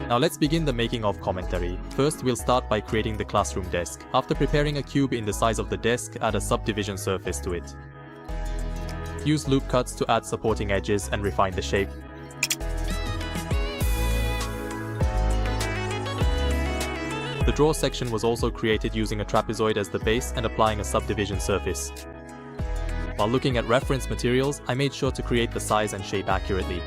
Now let's begin the making of commentary. First, we'll start by creating the classroom desk. After preparing a cube in the size of the desk, add a subdivision surface to it. Use loop cuts to add supporting edges and refine the shape. The drawer section was also created using a trapezoid as the base and applying a subdivision surface. While looking at reference materials, I made sure to create the size and shape accurately.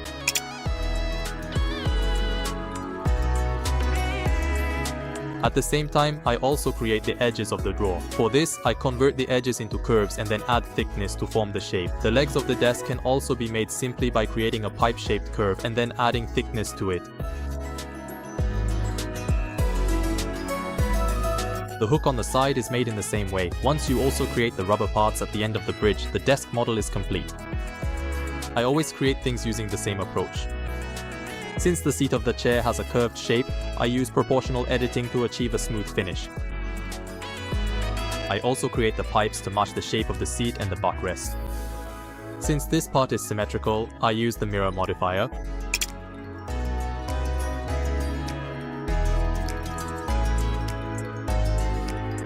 At the same time, I also create the edges of the drawer. For this, I convert the edges into curves and then add thickness to form the shape. The legs of the desk can also be made simply by creating a pipe-shaped curve and then adding thickness to it. The hook on the side is made in the same way. Once you also create the rubber parts at the end of the bridge, the desk model is complete. I always create things using the same approach. Since the seat of the chair has a curved shape, I use proportional editing to achieve a smooth finish. I also create the pipes to match the shape of the seat and the backrest. Since this part is symmetrical, I use the mirror modifier.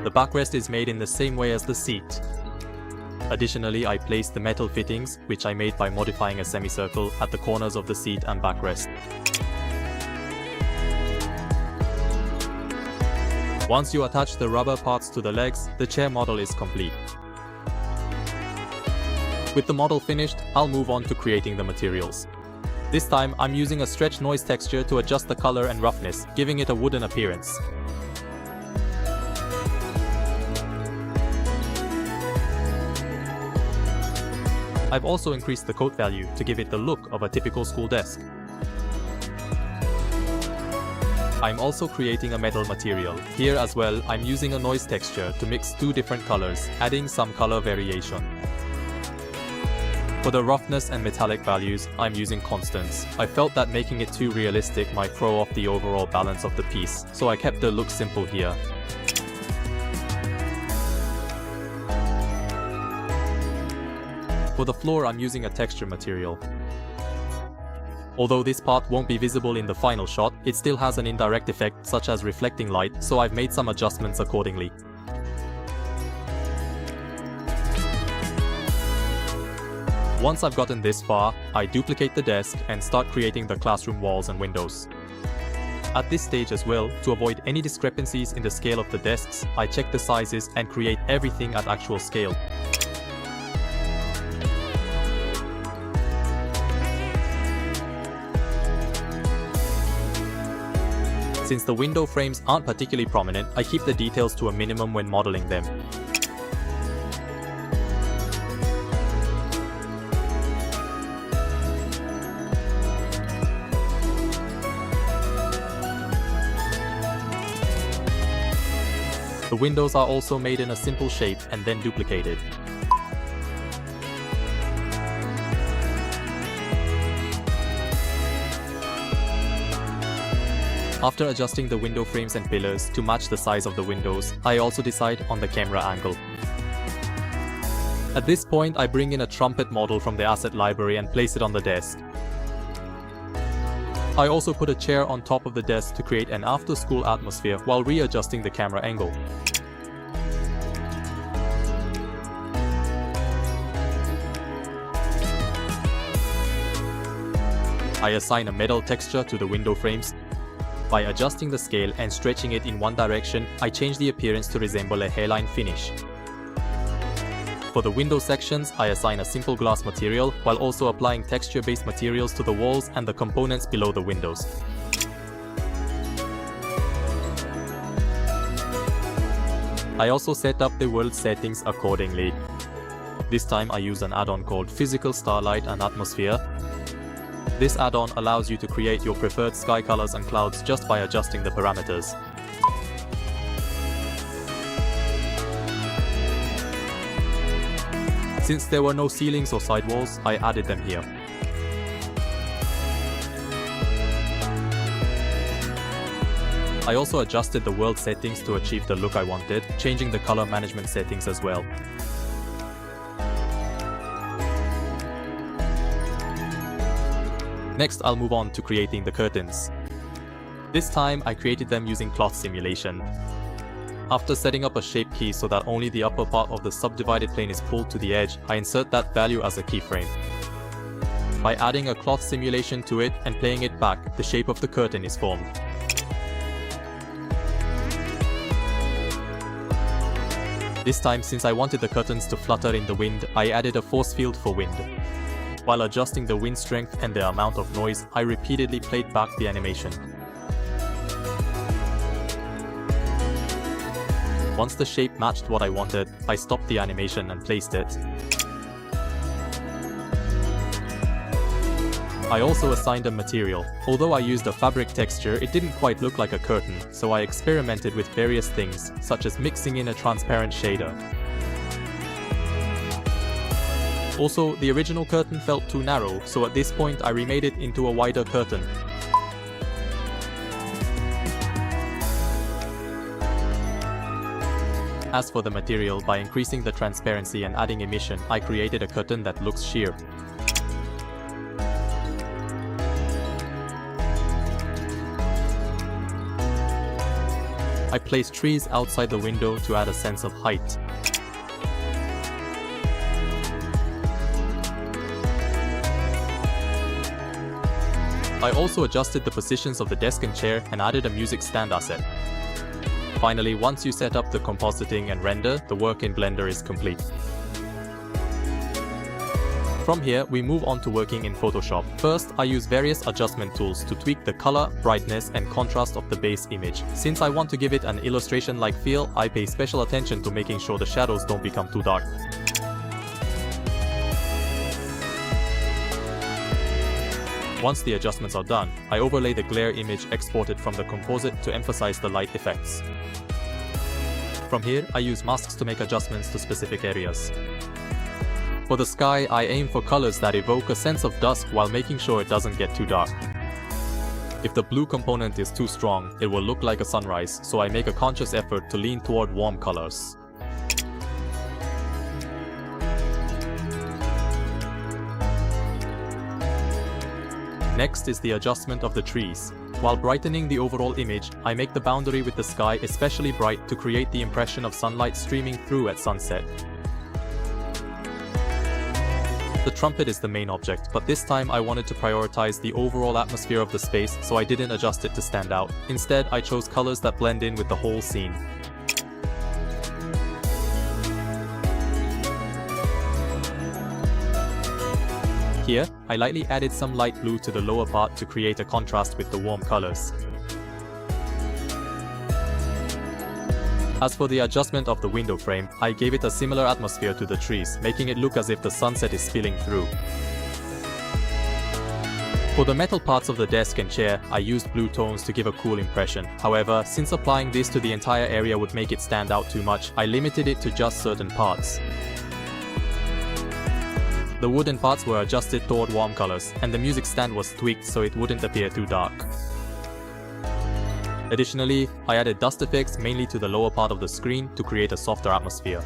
The backrest is made in the same way as the seat. Additionally, I place the metal fittings, which I made by modifying a semicircle, at the corners of the seat and backrest. Once you attach the rubber parts to the legs, the chair model is complete. With the model finished, I'll move on to creating the materials. This time, I'm using a stretch noise texture to adjust the color and roughness, giving it a wooden appearance. I've also increased the coat value to give it the look of a typical school desk. I'm also creating a metal material. Here as well, I'm using a noise texture to mix two different colors, adding some color variation. For the roughness and metallic values, I'm using constants. I felt that making it too realistic might throw off the overall balance of the piece, so I kept the look simple here. For the floor, I'm using a texture material. Although this part won't be visible in the final shot, it still has an indirect effect such as reflecting light, so I've made some adjustments accordingly. Once I've gotten this far, I duplicate the desk and start creating the classroom walls and windows. At this stage as well, to avoid any discrepancies in the scale of the desks, I check the sizes and create everything at actual scale. Since the window frames aren't particularly prominent, I keep the details to a minimum when modeling them. The windows are also made in a simple shape and then duplicated. After adjusting the window frames and pillars to match the size of the windows, I also decide on the camera angle. At this point, I bring in a trumpet model from the asset library and place it on the desk. I also put a chair on top of the desk to create an after-school atmosphere while readjusting the camera angle. I assign a metal texture to the window frames. By adjusting the scale and stretching it in one direction, I change the appearance to resemble a hairline finish. For the window sections, I assign a simple glass material while also applying texture-based materials to the walls and the components below the windows. I also set up the world settings accordingly. This time I use an add-on called Physical Starlight and Atmosphere. This add-on allows you to create your preferred sky colors and clouds just by adjusting the parameters. Since there were no ceilings or sidewalls, I added them here. I also adjusted the world settings to achieve the look I wanted, changing the color management settings as well. Next, I'll move on to creating the curtains. This time I created them using cloth simulation. After setting up a shape key so that only the upper part of the subdivided plane is pulled to the edge, I insert that value as a keyframe. By adding a cloth simulation to it and playing it back, the shape of the curtain is formed. This time, since I wanted the curtains to flutter in the wind, I added a force field for wind. While adjusting the wind strength and the amount of noise, I repeatedly played back the animation. Once the shape matched what I wanted, I stopped the animation and placed it. I also assigned a material. Although I used a fabric texture, it didn't quite look like a curtain, so I experimented with various things, such as mixing in a transparent shader. Also, the original curtain felt too narrow, so at this point I remade it into a wider curtain. As for the material, by increasing the transparency and adding emission, I created a curtain that looks sheer. I placed trees outside the window to add a sense of height. I also adjusted the positions of the desk and chair and added a music stand asset. Finally, once you set up the compositing and render, the work in Blender is complete. From here, we move on to working in Photoshop. First, I use various adjustment tools to tweak the color, brightness, and contrast of the base image. Since I want to give it an illustration-like feel, I pay special attention to making sure the shadows don't become too dark. Once the adjustments are done, I overlay the glare image exported from the composite to emphasize the light effects. From here, I use masks to make adjustments to specific areas. For the sky, I aim for colors that evoke a sense of dusk while making sure it doesn't get too dark. If the blue component is too strong, it will look like a sunrise, so I make a conscious effort to lean toward warm colors. Next is the adjustment of the trees. While brightening the overall image, I make the boundary with the sky especially bright to create the impression of sunlight streaming through at sunset. The trumpet is the main object, but this time I wanted to prioritize the overall atmosphere of the space, so I didn't adjust it to stand out. Instead, I chose colors that blend in with the whole scene. Here, I lightly added some light blue to the lower part to create a contrast with the warm colors. As for the adjustment of the window frame, I gave it a similar atmosphere to the trees, making it look as if the sunset is spilling through. For the metal parts of the desk and chair, I used blue tones to give a cool impression. However, since applying this to the entire area would make it stand out too much, I limited it to just certain parts. The wooden parts were adjusted toward warm colors, and the music stand was tweaked so it wouldn't appear too dark. Additionally, I added dust effects mainly to the lower part of the screen to create a softer atmosphere.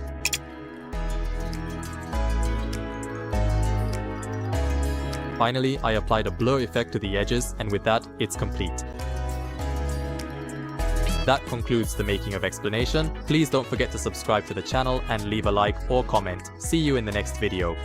Finally, I applied a blur effect to the edges, and with that, it's complete. That concludes the making of explanation. Please don't forget to subscribe to the channel and leave a like or comment. See you in the next video.